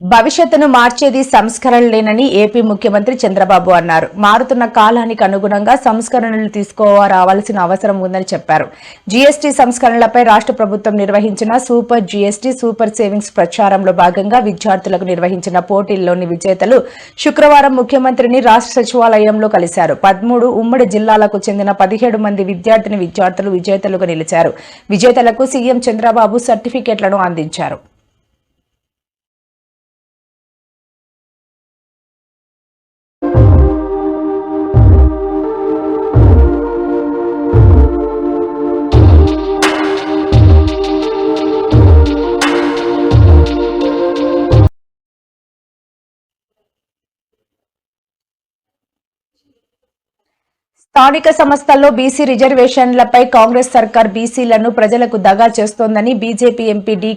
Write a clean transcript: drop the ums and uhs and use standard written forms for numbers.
భవిష్యత్తును మార్చేది సంస్కరణలేనని ఏపీ ముఖ్యమంత్రి చంద్రబాబు అన్నారు. మారుతున్న కాలానికి అనుగుణంగా సంస్కరణలు తీసుకురావాల్సిన అవసరం ఉందని చెప్పారు. జీఎస్టీ సంస్కరణలపై రాష్ట్ర ప్రభుత్వం నిర్వహించిన సూపర్ జీఎస్టీ సూపర్ సేవింగ్స్ ప్రచారంలో భాగంగా విద్యార్థులకు నిర్వహించిన పోటీల్లోని విజేతలు శుక్రవారం ముఖ్యమంత్రిని రాష్ట్ర సచివాలయంలో కలిశారు. 13 ఉమ్మడి జిల్లాలకు చెందిన 17 మంది విద్యార్థులు విజేతలుగా నిలిచారు. విజేతలకు సీఎం చంద్రబాబు సర్టిఫికెట్లను అందించారు. స్థానిక సంస్థల్లో బీసీ రిజర్వేషన్లపై కాంగ్రెస్ సర్కార్ బీసీలను ప్రజలకు దగా చేస్తోందని బీజేపీ ఎంపీ డి